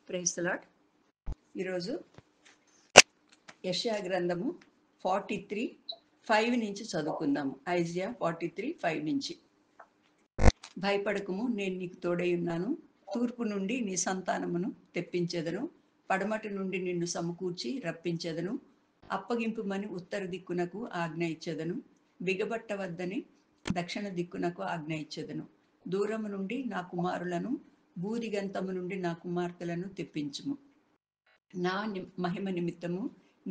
Praise the lord. ఈరోజు యెషయా గ్రంథము 43:5 నుంచి చదువుకుందాము. ఐజియా 43:5 నుంచి. భయపడకుము, నేను నీకు తోడై ఉన్నాను. తూర్పు నుండి నీ సంతానమును తెప్పించెదను, పడమటి నుండి నిన్ను సమకూర్చి రప్పించెదను. అప్పగింపుమని ఉత్తర దిక్కునకు ఆజ్ఞ ఇచ్చెదను, బిగబట్టవద్దని దక్షిణ దిక్కునకు ఆజ్ఞ ఇచ్చెదను. దూరము నుండి నా కుమారులను, భూదిగంతము నుండి నా కుమార్తెలను తెప్పించుము. నా మహిమ నిమిత్తము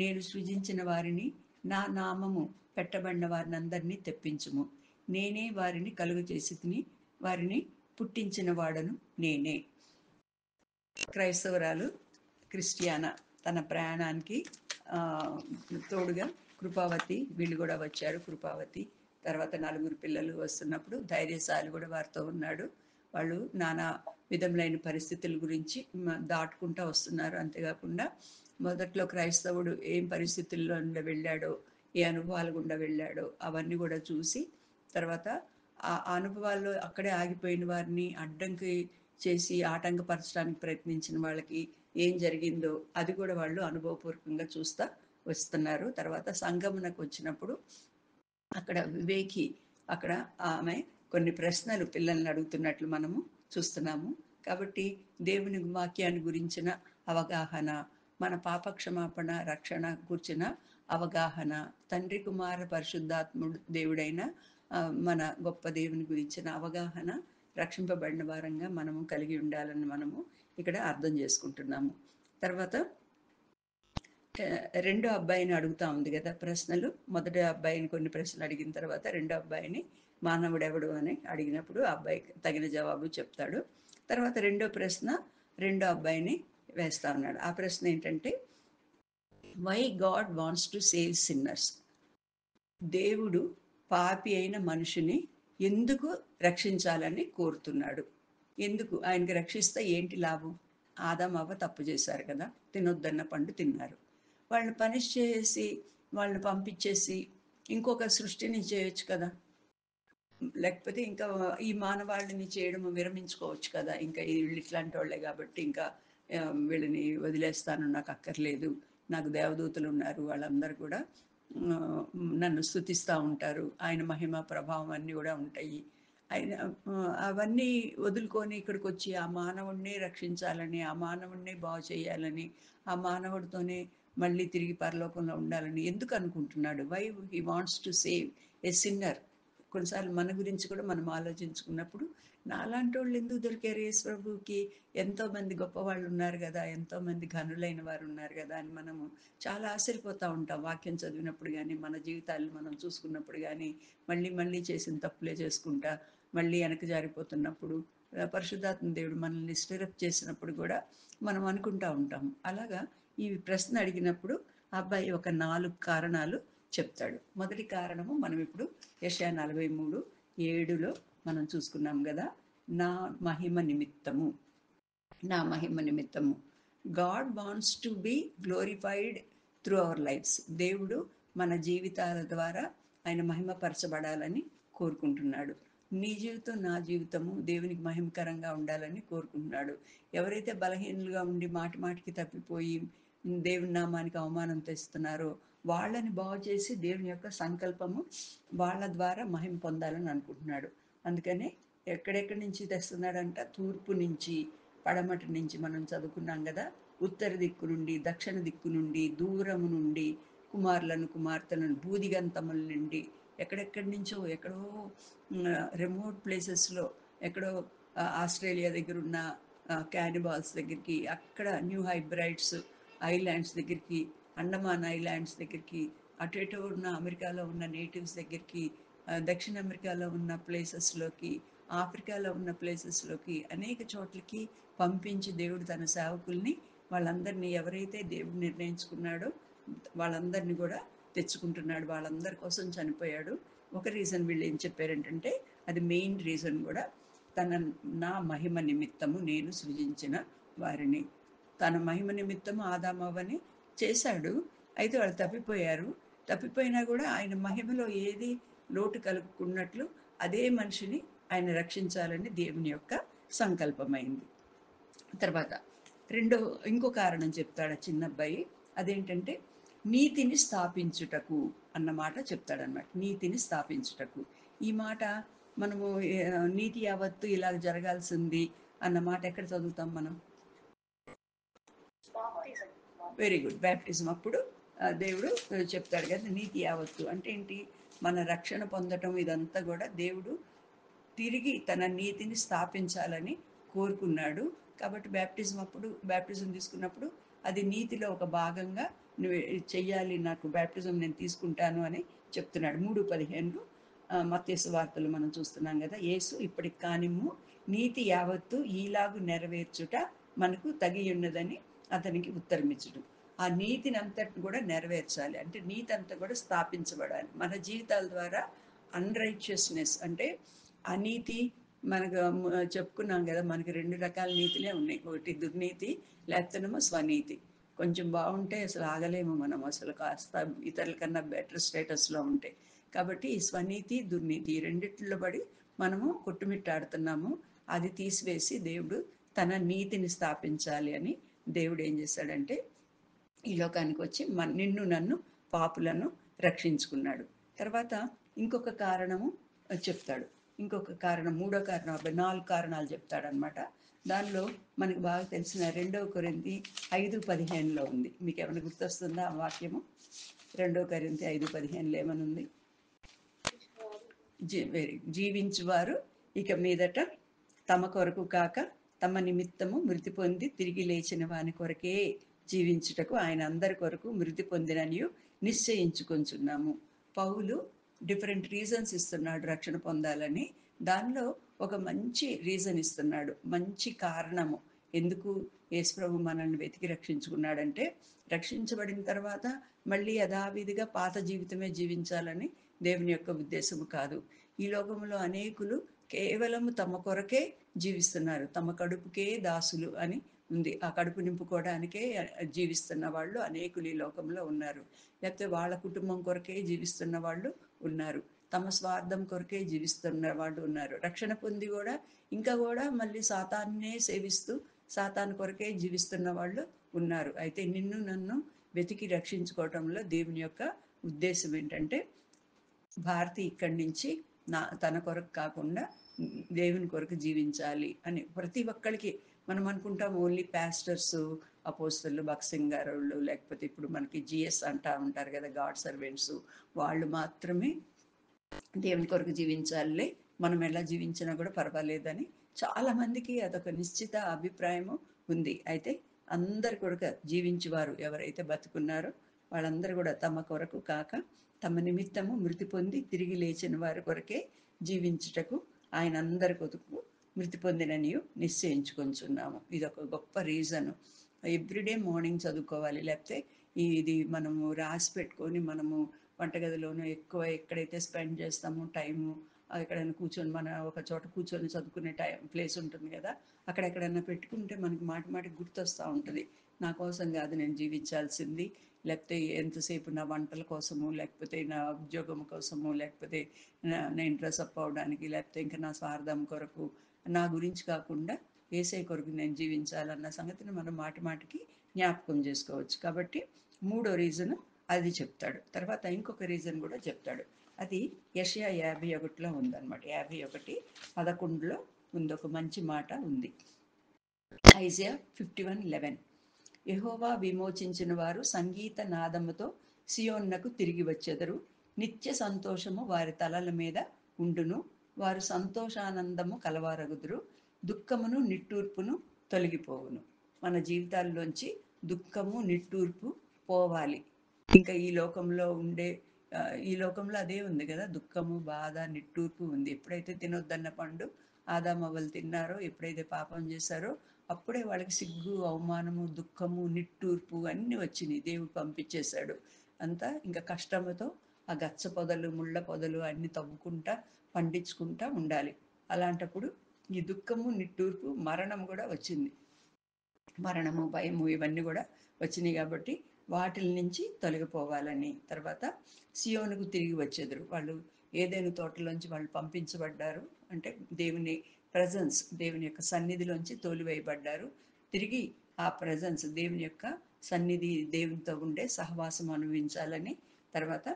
నేను సృజించిన వారిని, నా నామము పెట్టబడిన వారిని అందరినీ తెప్పించుము. నేనే వారిని కలుగు చేసి తిని, వారిని పుట్టించిన వాడను నేనే. క్రైస్తవురాలు క్రిస్టియానా తన ప్రయాణానికి తోడుగా కృపావతి వీళ్ళు కూడా వచ్చారు. కృపావతి తర్వాత 4 పిల్లలు వస్తున్నప్పుడు ధైర్యశాలి కూడా వారితో ఉన్నాడు. వాళ్ళు నానా విధములైన పరిస్థితుల గురించి దాటుకుంటూ వస్తున్నారు. అంతేకాకుండా మొదట్లో క్రైస్తవుడు ఏం పరిస్థితుల్లో వెళ్ళాడో, ఏ అనుభవాల గుండా వెళ్ళాడో అవన్నీ కూడా చూసి, తర్వాత ఆ అనుభవాల్లో అక్కడే ఆగిపోయిన వారిని అడ్డంకి చేసి ఆటంకపరచడానికి ప్రయత్నించిన వాళ్ళకి ఏం జరిగిందో అది కూడా వాళ్ళు అనుభవపూర్వకంగా చూస్తూ వస్తున్నారు. తర్వాత సంగమనకు వచ్చినప్పుడు అక్కడ వివేకి, అక్కడ ఆమె కొన్ని ప్రశ్నలు పిల్లల్ని అడుగుతున్నట్లు మనము చూస్తున్నాము. కాబట్టి దేవుని వాక్యాన్ని గురించిన అవగాహన, మన పాపక్షమాపణ రక్షణ కూర్చిన అవగాహన, తండ్రి కుమార పరిశుద్ధాత్ముడు దేవుడైన మన గొప్ప దేవుని గురించిన అవగాహన, రక్షింపబడిన వారంగా మనము కలిగి ఉండాలని మనము ఇక్కడ అర్థం చేసుకుంటున్నాము. తర్వాత రెండో అబ్బాయిని అడుగుతా ఉంది కదా ప్రశ్నలు. మొదటి అబ్బాయిని కొన్ని ప్రశ్నలు అడిగిన తర్వాత రెండో అబ్బాయిని మానవుడెవడు అని అడిగినప్పుడు అబ్బాయికి తగిన జవాబు చెప్తాడు. తర్వాత రెండో ప్రశ్న రెండో అబ్బాయిని వేస్తా ఉన్నాడు. ఆ ప్రశ్న ఏంటంటే, why God wants to save sinners? దేవుడు పాపి అయిన మనిషిని ఎందుకు రక్షించాలని కోరుతున్నాడు? ఎందుకు? ఆయనకి రక్షిస్తే ఏంటి లాభం? ఆదాం అవ్వ తప్పు చేశారు కదా, తినొద్దన్న పండు తిన్నారు. వాళ్ళని పనిష్ చేసి వాళ్ళని పంపించేసి ఇంకొక సృష్టిని చేయొచ్చు కదా, లేకపోతే ఇంకా ఈ మానవాళిని చేయడం విరమించుకోవచ్చు కదా. ఇంకా వీళ్ళు ఇట్లాంటి వాళ్ళే కాబట్టి ఇంకా వీళ్ళని వదిలేస్తాను, నాకు అక్కర్లేదు, నాకు దేవదూతలు ఉన్నారు, వాళ్ళందరూ కూడా నన్ను స్తుతిస్తూ ఉంటారు, ఆయన మహిమ ప్రభావం అన్నీ కూడా ఉంటాయి. ఆయన అవన్నీ వదులుకొని ఇక్కడికి వచ్చి ఆ మానవుడిని రక్షించాలని, ఆ మానవుడిని బాగు చేయాలని, ఆ మానవుడితోనే మళ్ళీ తిరిగి పరలోకంలో ఉండాలని ఎందుకు అనుకుంటున్నాడు? Why he wants to save a sinner? కొన్నిసార్లు మన గురించి కూడా మనం ఆలోచించుకున్నప్పుడు, నాలాంటి వాళ్ళు ఎందుకు దొరికారు యేసు ప్రభువుకి? ఎంతోమంది గొప్పవాళ్ళు ఉన్నారు కదా, ఎంతోమంది ఘనులైన వారు ఉన్నారు కదా అని మనము చాలా ఆశ్చర్యపోతూ ఉంటాం. వాక్యం చదివినప్పుడు కానీ, మన జీవితాలను మనం చూసుకున్నప్పుడు కానీ, మళ్ళీ మళ్ళీ చేసిన తప్పులే చేసుకుంటా మళ్ళీ వెనక జారిపోతున్నప్పుడు, పరిశుద్ధాత్మ దేవుడు మనల్ని స్టిరప్ చేసినప్పుడు కూడా మనం అనుకుంటూ ఉంటాం. అలాగా ఈ ప్రశ్న అడిగినప్పుడు అబ్బాయి ఒక 4 కారణాలు చెప్తాడు. మొదటి కారణము మనం ఇప్పుడు యెషయా 43:7 మనం చూసుకున్నాం కదా, నా మహిమ నిమిత్తము. నా మహిమ నిమిత్తము. God wants to be glorified through our lives. దేవుడు మన జీవితాల ద్వారా ఆయన మహిమపరచబడాలని కోరుకుంటున్నాడు. నీ జీవితం నా జీవితము దేవునికి మహిమకరంగా ఉండాలని కోరుకుంటున్నాడు. ఎవరైతే బలహీనులుగా ఉండి మాటి మాటికి తప్పిపోయి దేవుని నామానికి అవమానం తెస్తున్నారో వాళ్ళని బాగు చేసి దేవుని యొక్క సంకల్పము వాళ్ళ ద్వారా మహిమ పొందాలని అనుకుంటున్నాడు. అందుకనే ఎక్కడెక్కడి నుంచి తెస్తున్నాడంట? తూర్పు నుంచి, పడమటి నుంచి మనం చదువుకున్నాం కదా, ఉత్తర దిక్కు నుండి, దక్షిణ దిక్కు నుండి, దూరము నుండి కుమారులను కుమార్తెలను, భూదిగంతముల నుండి, ఎక్కడెక్కడి నుంచో, ఎక్కడో రిమోట్ ప్లేసెస్లో, ఎక్కడో ఆస్ట్రేలియా దగ్గర ఉన్న క్యానిబాల్స్ దగ్గరికి, అక్కడ న్యూ హైబ్రైడ్స్ ఐలాండ్స్ దగ్గరికి, అండమాన్ ఐలాండ్స్ దగ్గరికి, అటు ఉన్న అమెరికాలో ఉన్న నేటివ్స్ దగ్గరికి, దక్షిణ అమెరికాలో ఉన్న ప్లేసెస్లోకి, ఆఫ్రికాలో ఉన్న ప్లేసెస్లోకి, అనేక చోట్లకి పంపించి దేవుడు తన సేవకుల్ని, వాళ్ళందరినీ ఎవరైతే దేవుడు నిర్ణయించుకున్నాడో వాళ్ళందరినీ కూడా తెచ్చుకుంటున్నాడు. వాళ్ళందరి కోసం చనిపోయాడు. ఒక రీజన్ వీళ్ళు ఏం చెప్పారంటే, అది మెయిన్ రీజన్ కూడా, నా మహిమ నిమిత్తము నేను సృజించిన వారిని. తన మహిమ నిమిత్తము ఆదామవ్వని చేశాడు. అయితే వాళ్ళు తప్పిపోయారు. తప్పిపోయినా కూడా ఆయన మహిమలో ఏది లోటు కలుపుకున్నట్లు అదే మనిషిని ఆయన రక్షించాలని దేవుని యొక్క సంకల్పమైంది. తర్వాత రెండో ఇంకో కారణం చెప్తాడు ఆ చిన్న అబ్బాయి. అదేంటంటే నీతిని స్థాపించుటకు అన్న మాట చెప్తాడనమాట. నీతిని స్థాపించుటకు. ఈ మాట మనము నీతి యావత్తు ఇలా జరగాల్సింది అన్న మాట ఎక్కడ చదువుతాం మనం? Very good. బ్యాప్టిజం అప్పుడు దేవుడు చెప్తాడు కదా, నీతి యావత్తు అంటే ఏంటి? మన రక్షణ పొందటం ఇదంతా కూడా దేవుడు తిరిగి తన నీతిని స్థాపించాలని కోరుకున్నాడు. కాబట్టి బ్యాప్టిజం తీసుకున్నప్పుడు అది నీతిలో ఒక భాగంగా నువ్వు చెయ్యాలి, నాకు బ్యాప్టిజం నేను తీసుకుంటాను అని చెప్తున్నాడు. 3:15 మత్తయి సువార్తలు మనం చూస్తున్నాం కదా, యేసు ఇప్పటికి కానిమ్ము నీతి యావత్తు ఈలాగు నెరవేర్చుట మనకు తగి ఉన్నదని అతనికి ఉత్తరం ఇచ్చుడు. ఆ నీతిని అంతటి కూడా నెరవేర్చాలి అంటే నీతి అంతా కూడా స్థాపించబడాలి మన జీవితాల ద్వారా. అన్రైచియస్నెస్ అంటే అనీతి, మనకు చెప్పుకున్నాం కదా, మనకి రెండు రకాల నీతిలే ఉన్నాయి. ఒకటి దుర్నీతి, లేకపోతేనేమో స్వనీతి. కొంచెం బాగుంటే అసలు ఆగలేము మనం, అసలు కాస్త ఇతరుల కన్నా బెటర్ స్టేటస్లో ఉంటే. కాబట్టి ఈ స్వనీతి దుర్నీతి ఈ రెండిట్లో పడి మనము కొట్టుమిట్టాడుతున్నాము. అది తీసివేసి దేవుడు తన నీతిని స్థాపించాలి అని దేవుడు ఏం చేశాడంటే ఈ లోకానికి వచ్చి నిన్ను నన్ను పాపులను రక్షించుకున్నాడు. తర్వాత ఇంకొక కారణము చెప్తాడు. ఇంకొక కారణం, మూడో కారణం, 4 కారణాలు చెప్తాడనమాట. దానిలో మనకు బాగా తెలిసిన 2 కొరింథీ 5:15 ఉంది. మీకు ఏమైనా గుర్తొస్తుందా ఆ వాక్యము? 2 కొరింథీ 5:15 ఏమనుంది? జీవించువారు ఇక మీదట తమ కొరకు కాక తమ నిమిత్తము మృతి పొంది తిరిగి లేచిన వాని కొరకే జీవించుటకు ఆయన అందరి కొరకు మృతి పొందిననియు నిశ్చయించుకొంచున్నాము. పౌలు డిఫరెంట్ రీజన్స్ ఇస్తున్నాడు రక్షణ పొందాలని. దానిలో ఒక మంచి రీజన్ ఇస్తున్నాడు, మంచి కారణము ఎందుకు యేసుప్రభు మనల్ని వెతికి రక్షించుకున్నాడంటే, రక్షించబడిన తర్వాత మళ్ళీ యథావిధిగా పాత జీవితమే జీవించాలని దేవుని యొక్క ఉద్దేశము కాదు. ఈ లోకంలో అనేకులు కేవలం తమ కొరకే జీవిస్తున్నారు, తమ కడుపుకే దాసులు అని ఉంది. ఆ కడుపు నింపుకోవడానికే జీవిస్తున్న వాళ్ళు అనేకులు ఈ లోకంలో ఉన్నారు. లేకపోతే వాళ్ళ కుటుంబం కొరకే జీవిస్తున్న వాళ్ళు ఉన్నారు, తమ స్వార్థం కొరకే జీవిస్తున్న వాళ్ళు ఉన్నారు. రక్షణ పొంది కూడా ఇంకా కూడా మళ్ళీ సాతాన్నే సేవిస్తూ సాతాను కొరకే జీవిస్తున్న వాళ్ళు ఉన్నారు. అయితే నిన్ను నన్ను వెతికి రక్షించుకోవటంలో దేవుని యొక్క ఉద్దేశం ఏంటంటే, భారతి ఇక్కడి నుంచి తన కొరకు కాకుండా దేవుని కొరకు జీవించాలి అని ప్రతి ఒక్కరికి. మనం అనుకుంటాం ఓన్లీ పాస్టర్స్, అపోస్తలు, బక్సింగ్ గారు, లేకపోతే ఇప్పుడు మనకి జిఎస్ అంటా ఉంటారు కదా, గాడ్ సర్వెంట్స్, వాళ్ళు మాత్రమే దేవుని కొరకు జీవించాలి, మనం ఎలా జీవించినా కూడా పర్వాలేదని చాలా మందికి అదొక నిశ్చిత అభిప్రాయము ఉంది. అయితే అందరి కొరకు జీవించేవారు ఎవరైతే బతుకున్నారో వాళ్ళందరూ కూడా తమ కొరకు కాక తమ నిమిత్తము మృతి పొంది తిరిగి లేచిన వారి కొరకే జీవించుటకు ఆయన అందరి కొరకు మృతి పొందిననియు నిశ్చయించుకొంచున్నాము. ఇది ఒక గొప్ప రీజను. ఎవ్రీడే మార్నింగ్ చదువుకోవాలి, లేకపోతే ఇది మనము రాసి పెట్టుకొని మనము వంటగదిలోనూ ఎక్కువ ఎక్కడైతే స్పెండ్ చేస్తామో టైము, ఎక్కడైనా కూర్చొని మన ఒక చోట కూర్చొని చదువుకునే ప్లేస్ ఉంటుంది కదా, అక్కడెక్కడైనా పెట్టుకుంటే మనకి మాటి మాటికి గుర్తొస్తూ ఉంటుంది. నా కోసం కాదు నేను జీవించాల్సింది, లేకపోతే ఎంతసేపు నా వంటల కోసము, లేకపోతే నా ఉద్యోగం కోసము, లేకపోతే నేను డ్రెస్అప్ అవడానికి, లేకపోతే ఇంకా నా స్వార్థం కొరకు, నా గురించి కాకుండా ఏసై కొరకు నేను జీవించాలన్న సంగతిని మనం మాటి మాటికి జ్ఞాపకం చేసుకోవచ్చు. కాబట్టి మూడో రీజను అది చెప్తాడు. తర్వాత ఇంకొక రీజన్ కూడా చెప్తాడు. అది యెషయా 51లో ఉందన్నమాట. 51:11 ఉంది, ఒక మంచి మాట ఉంది. ఐజియా 51:11, యెహోవా విమోచించిన వారు సంగీత నాదముతో సియోన్నకు తిరిగి వచ్చెదరు. నిత్య సంతోషము వారి తలల మీద ఉండును. వారు సంతోషానందము కలవారగుదురు. దుఃఖమును నిట్టూర్పును తొలగిపోవును. మన జీవితాల్లోంచి దుఃఖము నిట్టూర్పు పోవాలి. ఇంకా ఈ లోకంలో ఉండే ఈ లోకంలో అదే ఉంది కదా, దుఃఖము, బాధ, నిట్టూర్పు ఉంది. ఎప్పుడైతే తినొద్దన్న పండు ఆదామవ్వలు తిన్నారో, ఎప్పుడైతే పాపం చేశారో, అప్పుడే వాళ్ళకి సిగ్గు, అవమానము, దుఃఖము, నిట్టూర్పు అన్నీ వచ్చినాయి. దేవుడు పంపించేశాడు. అంతా ఇంకా కష్టముతో ఆ గచ్చ పొదలు, ముళ్ళ పొదలు అన్ని తవ్వుకుంటా పండించుకుంటా ఉండాలి. అలాంటప్పుడు ఈ దుఃఖము, నిట్టూర్పు, మరణం కూడా వచ్చింది. మరణము, భయము ఇవన్నీ కూడా వచ్చినాయి. కాబట్టి వాటిల నుంచి తొలగిపోవాలని. తర్వాత సియోనుకు తిరిగి వచ్చేదరు. వాళ్ళు ఏదైనా తోటలోంచి వాళ్ళు పంపించబడ్డారు అంటే దేవుని ప్రజెన్స్, దేవుని యొక్క సన్నిధిలోంచి తోలివేయబడ్డారు. తిరిగి ఆ ప్రజెన్స్, దేవుని యొక్క సన్నిధి, దేవునితో ఉండే సహవాసం అనుభవించాలని. తర్వాత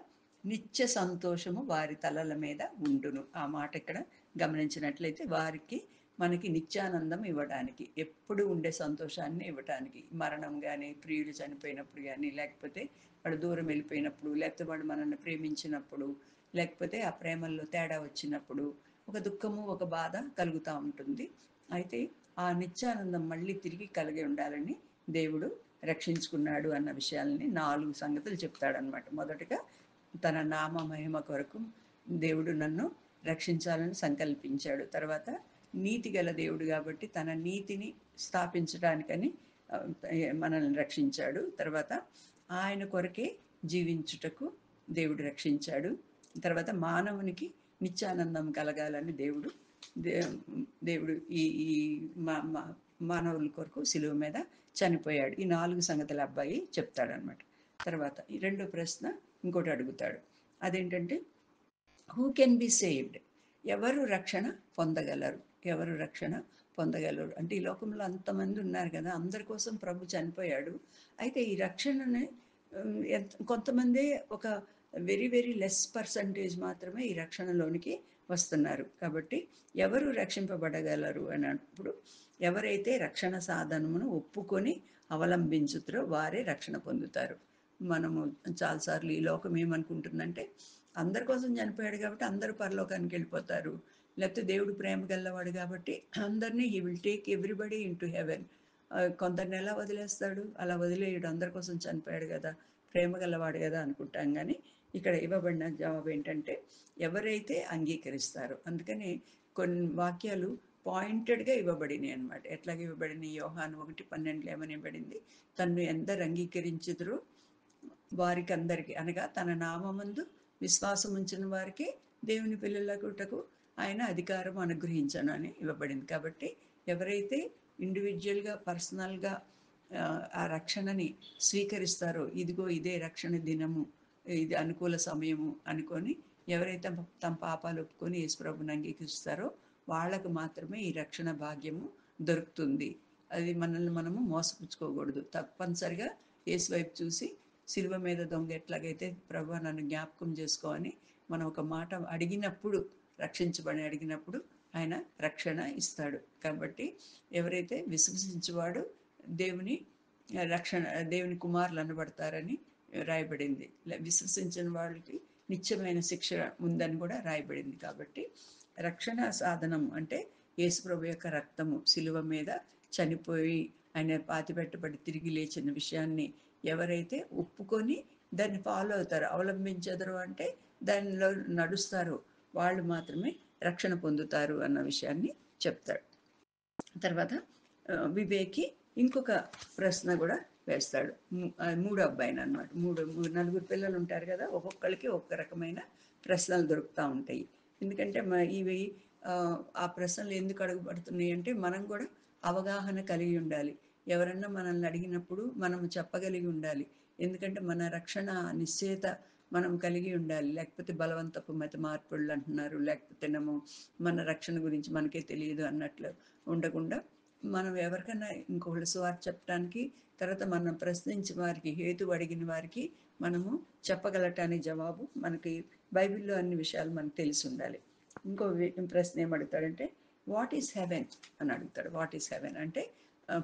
నిత్య సంతోషము వారి తలల మీద ఉండును. ఆ మాట ఇక్కడ గమనించినట్లయితే వారికి మనకి నిత్యానందం ఇవ్వడానికి, ఎప్పుడు ఉండే సంతోషాన్ని ఇవ్వడానికి, మరణం కానీ, ప్రియులు చనిపోయినప్పుడు కానీ, లేకపోతే వాడు దూరం వెళ్ళిపోయినప్పుడు, లేకపోతే వాడు మనల్ని ప్రేమించినప్పుడు, లేకపోతే ఆ ప్రేమల్లో తేడా వచ్చినప్పుడు ఒక దుఃఖము, ఒక బాధ కలుగుతూ ఉంటుంది. అయితే ఆ నిత్యానందం మళ్ళీ తిరిగి కలిగి ఉండాలని దేవుడు రక్షించుకున్నాడు అన్న విషయాల్ని 4 సంగతులు చెప్తాడనమాట. మొదటగా తన నామ మహిమ కొరకు దేవుడు నన్ను రక్షించాలని సంకల్పించాడు. తర్వాత నీతి గల దేవుడు కాబట్టి తన నీతిని స్థాపించడానికని మనల్ని రక్షించాడు. తర్వాత ఆయన కొరకే జీవించుటకు దేవుడు రక్షించాడు. తర్వాత మానవునికి నిత్యానందం కలగాలని దేవుడు ఈ ఈ మానవుల కొరకు సిలువ మీద చనిపోయాడు. ఈ 4 సంగతుల అబ్బాయి చెప్తాడనమాట. తర్వాత ఈ రెండో ప్రశ్న ఇంకోటి అడుగుతాడు. అదేంటంటే, హూ కెన్ బి సేవ్డ్? ఎవరు రక్షణ పొందగలరు? ఎవరు రక్షణ పొందగలరు అంటే, ఈ లోకంలో అంతమంది ఉన్నారు కదా, అందరి కోసం ప్రభు చనిపోయాడు. అయితే ఈ రక్షణని కొంతమంది, ఒక వెరీ వెరీ లెస్ పర్సంటేజ్ మాత్రమే ఈ రక్షణలోనికి వస్తున్నారు. కాబట్టి ఎవరు రక్షింపబడగలరు అన్నప్పుడు, ఎవరైతే రక్షణ సాధనమును ఒప్పుకొని అవలంబించుతారో వారే రక్షణ పొందుతారు. మనము చాలాసార్లు ఈ లోకం ఏమనుకుంటుందంటే, అందరి కోసం చనిపోయాడు కాబట్టి అందరూ పరలోకానికి వెళ్ళిపోతారు, లేకపోతే దేవుడు ప్రేమ గల్లవాడు కాబట్టి అందరినీ he will take everybody in to heaven. కొందరిని ఎలా వదిలేస్తాడు? అలా వదిలేయడు. అందరి కోసం చనిపోయాడు కదా, ప్రేమ గల్లవాడు కదా అనుకుంటాం. కానీ ఇక్కడ ఇవ్వబడిన జవాబు ఏంటంటే, ఎవరైతే అంగీకరిస్తారో. అందుకని కొన్ని వాక్యాలు పాయింటెడ్గా ఇవ్వబడినాయి అనమాట. ఎట్లాగ ఇవ్వబడినాయి? యోహాను 1:12 ఏమని ఇవ్వబడింది? తన్ను ఎందరు అంగీకరించుదురో వారికి అందరికీ, అనగా తన నామమందు విశ్వాసం ఉంచిన వారికి దేవుని పిల్లలకుటకు ఆయన అధికారం అనుగ్రహించను అని ఇవ్వబడింది. కాబట్టి ఎవరైతే ఇండివిజువల్గా, పర్సనల్గా ఆ రక్షణని స్వీకరిస్తారో, ఇదిగో ఇదే రక్షణ దినము, ఇది అనుకూల సమయము అనుకొని ఎవరైతే తమ పాపాలు ఒప్పుకొని యేసుప్రభుని అంగీకరిస్తారో వాళ్ళకు మాత్రమే ఈ రక్షణ భాగ్యము దొరుకుతుంది. అది మనల్ని మనము మోసపుచ్చుకోకూడదు. తప్పనిసరిగా యేసు వైపు చూసి, సిలువ మీద దొంగ ఎట్లాగైతే ప్రభు నన్ను జ్ఞాపకం చేసుకోని మనం ఒక మాట అడిగినప్పుడు, రక్షించబడి అడిగినప్పుడు ఆయన రక్షణ ఇస్తాడు. కాబట్టి ఎవరైతే విశ్వసించేవాడు దేవుని రక్షణ, దేవుని కుమారులు అనబడతారని రాయబడింది. విశ్వసించిన వాళ్ళకి నిత్యమైన శిక్ష ఉందని కూడా రాయబడింది. కాబట్టి రక్షణ సాధనం అంటే యేసుప్రభు యొక్క రక్తము, సిలువ మీద చనిపోయి ఆయన పాతిపెట్టబడి తిరిగి లేచిన విషయాన్ని ఎవరైతే ఒప్పుకొని దాన్ని ఫాలో అవుతారో, అవలంబించెదరు అంటే దానిలో నడుస్తారో, వాళ్ళు మాత్రమే రక్షణ పొందుతారు అన్న విషయాన్ని చెప్తాడు. తర్వాత వివేకి ఇంకొక ప్రశ్న కూడా వేస్తాడు. మూడో అబ్బాయిని అనమాట. నలుగురు పిల్లలు ఉంటారు కదా, ఒక్కొక్కరికి ఒక్క రకమైన ప్రశ్నలు దొరుకుతూ ఉంటాయి. ఎందుకంటే ఇవి ఆ ప్రశ్నలు ఎందుకు అడుగుపడుతున్నాయి అంటే, మనం కూడా అవగాహన కలిగి ఉండాలి. ఎవరన్నా మనల్ని అడిగినప్పుడు మనం చెప్పగలిగి ఉండాలి. ఎందుకంటే మన రక్షణ నిశ్చయత మనం కలిగి ఉండాలి. లేకపోతే బలవంతపు మత మార్పుళ్ళు అంటున్నారు, లేకపోతేనేమో మన రక్షణ గురించి మనకే తెలియదు అన్నట్లు ఉండకుండా, మనం ఎవరికైనా ఇంకొకళ్ళు సువార్త చెప్పడానికి, తర్వాత మనం ప్రశ్నించి వారికి హేతు అడిగిన వారికి మనము చెప్పగలటానికి జవాబు మనకి బైబిల్లో అన్ని విషయాలు మనకు తెలిసి ఉండాలి. ఇంకో ప్రశ్న ఏమడుగుతాడంటే, వాట్ ఈస్ హెవెన్ అని అడుగుతాడు. వాట్ ఈస్ హెవెన్ అంటే,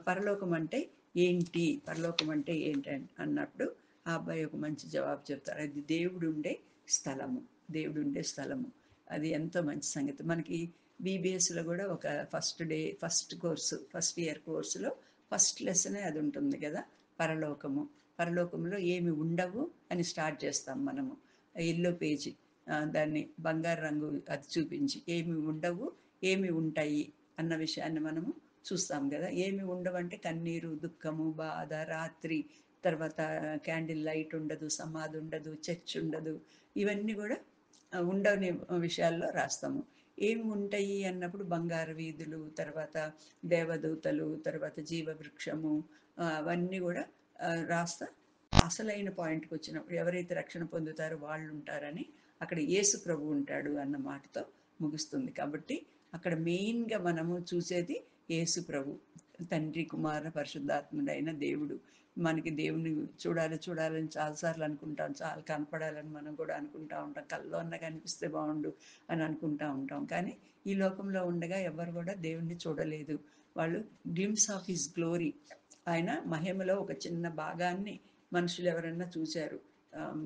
పరలోకం అంటే ఏంటి, పరలోకం అంటే ఏంటి అన్నప్పుడు ఆ అబ్బాయి ఒక మంచి జవాబు చెప్తాడు. అది దేవుడు ఉండే స్థలము, దేవుడు ఉండే స్థలము. అది ఎంతో మంచి సంగతి. మనకి బీబీఎస్లో కూడా ఒక ఫస్ట్ ఇయర్ కోర్సులో ఫస్ట్ లెసనే అది ఉంటుంది కదా, పరలోకము. పరలోకంలో ఏమి ఉండవు అని స్టార్ట్ చేస్తాం మనము. ఎల్లో పేజీ, దాన్ని బంగారు రంగు అది చూపించి ఏమి ఉండవు, ఏమి ఉంటాయి అన్న విషయాన్ని మనము చూస్తాం కదా. ఏమి ఉండవంటే కన్నీరు, దుఃఖము, బాధ, రాత్రి, తర్వాత క్యాండిల్ లైట్ ఉండదు, సమాధి ఉండదు, చర్చ్ ఉండదు. ఇవన్నీ కూడా ఉండని విషయాల్లో రాస్తాము. ఏమి ఉంటాయి అన్నప్పుడు బంగారు వీధులు, తర్వాత దేవదూతలు, తర్వాత జీవవృక్షము, అవన్నీ కూడా రాస్తా. అసలైన పాయింట్కి వచ్చినప్పుడు ఎవరైతే రక్షణ పొందుతారో వాళ్ళు ఉంటారని, అక్కడ యేసు ప్రభు ఉంటాడు అన్న మాటతో ముగుస్తుంది. కాబట్టి అక్కడ మెయిన్గా మనము చూసేది యేసు ప్రభు. తండ్రి, కుమార, పరిశుద్ధాత్ముడైన దేవుడు. మనకి దేవుడిని చూడాలి చూడాలని చాలాసార్లు అనుకుంటాం. చాలా కనపడాలని మనం కూడా అనుకుంటా ఉంటాం. కల్లో అన్నా కనిపిస్తే బావుండు అని అనుకుంటా ఉంటాం. కానీ ఈ లోకంలో ఉండగా ఎవ్వరు కూడా దేవుడిని చూడలేదు. వాళ్ళు గ్లిమ్స్ ఆఫ్ హిస్ గ్లోరీ, ఆయన మహిమలో ఒక చిన్న భాగాన్ని మనుషులు ఎవరన్నా చూశారు.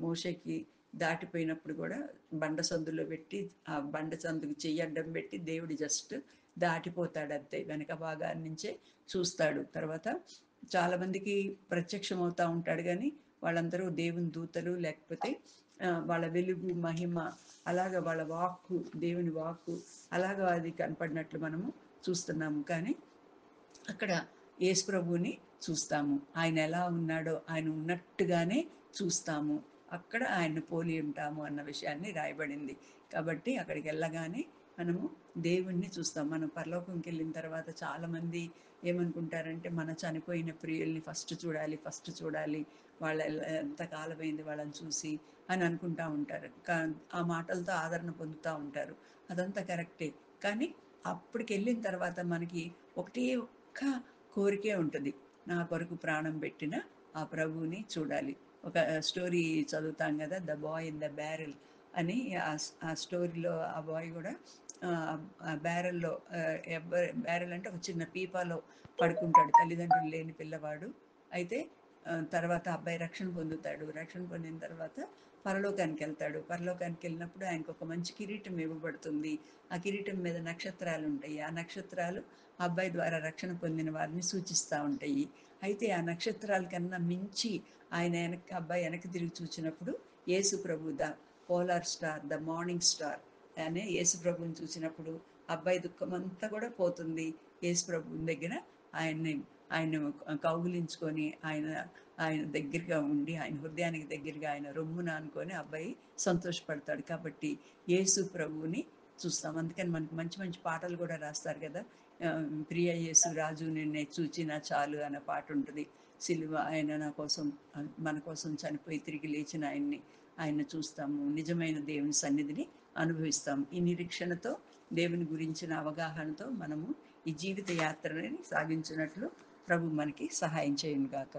మోషేకి దాటిపోయినప్పుడు కూడా బండ సందులో పెట్టి, ఆ బండ సందుకు చెయ్యి అడ్డం పెట్టి దేవుడు జస్ట్ దాటిపోతాడు అంతే. వెనక భాగాన్ని నుంచే చూస్తాడు. తర్వాత చాలా మందికి ప్రత్యక్షం అవుతా ఉంటాడు కానీ వాళ్ళందరూ దేవుని దూతలు, లేకపోతే వాళ్ళ వెలుగు, మహిమ, అలాగ వాళ్ళ వాక్కు, దేవుని వాక్కు అలాగ అది కనపడినట్లు మనము చూస్తున్నాము. కానీ అక్కడ యేసు ప్రభువుని చూస్తాము. ఆయన ఎలా ఉన్నాడో ఆయన ఉన్నట్టుగానే చూస్తాము. అక్కడ ఆయన్ని పోలి ఉంటాము అన్న విషయాన్ని రాయబడింది. కాబట్టి అక్కడికి వెళ్ళగానే మనము దేవుణ్ణి చూస్తాం. మనం పరలోకంకి వెళ్ళిన తర్వాత చాలామంది ఏమనుకుంటారంటే, మన చనిపోయిన ప్రియుల్ని ఫస్ట్ చూడాలి, ఫస్ట్ చూడాలి, వాళ్ళ ఎంత కాలమైంది వాళ్ళని చూసి అని అనుకుంటా ఉంటారు. ఆ మాటలతో ఆదరణ పొందుతూ ఉంటారు. అదంతా కరెక్టే. కానీ అప్పటికి వెళ్ళిన తర్వాత మనకి ఒకటే ఒక్క కోరికే ఉంటుంది. నా కొరకు ప్రాణం పెట్టిన ఆ ప్రభువుని చూడాలి. ఒక స్టోరీ చదువుతాం కదా, the boy in the barrel అని. ఆ స్టోరీలో ఆ బాయ్ కూడా ఆ బ్యారెల్లో, బ్యారెల్ అంటే ఒక చిన్న పీపాలో పడుకుంటాడు, తల్లిదండ్రులు లేని పిల్లవాడు. అయితే తర్వాత అబ్బాయి రక్షణ పొందుతాడు. రక్షణ పొందిన తర్వాత పరలోకానికి వెళ్తాడు. పరలోకానికి వెళ్ళినప్పుడు ఆయనకు ఒక మంచి కిరీటం ఇవ్వబడుతుంది. ఆ కిరీటం మీద నక్షత్రాలు ఉంటాయి. ఆ నక్షత్రాలు ఆ అబ్బాయి ద్వారా రక్షణ పొందిన వారిని సూచిస్తూ ఉంటాయి. అయితే ఆ నక్షత్రాల కన్నా మించి ఆయన అబ్బాయి వెనక్కి తిరిగి చూసినప్పుడు యేసు ప్రభు, the polar star, the morning star అనే యేసు ప్రభుని చూసినప్పుడు అబ్బాయి దుఃఖం అంతా కూడా పోతుంది. యేసు ప్రభు దగ్గర ఆయన్ని ఆయన కౌగులించుకొని ఆయన ఆయన దగ్గరగా ఉండి, ఆయన హృదయానికి దగ్గరగా ఆయన రొమ్మున అనుకొని అబ్బాయి సంతోషపడతాడు. కాబట్టి యేసు ప్రభువుని చూస్తాం. అందుకని మనకి మంచి మంచి పాటలు కూడా రాస్తారు కదా. ప్రియ యేసు రాజు నిన్నే చూచిన చాలు అనే పాట ఉంటుంది. సిలువ ఆయన నా కోసం, మన కోసం చనిపోయి తిరిగి లేచిన ఆయన చూస్తాము. నిజమైన దేవుని సన్నిధిని అనుభవిస్తాము. ఈ నిరీక్షణతో, దేవుని గురించిన అవగాహనతో మనము ఈ జీవిత యాత్రని సాగించినట్లు ప్రభు మనకి సహాయం చేయను గాక.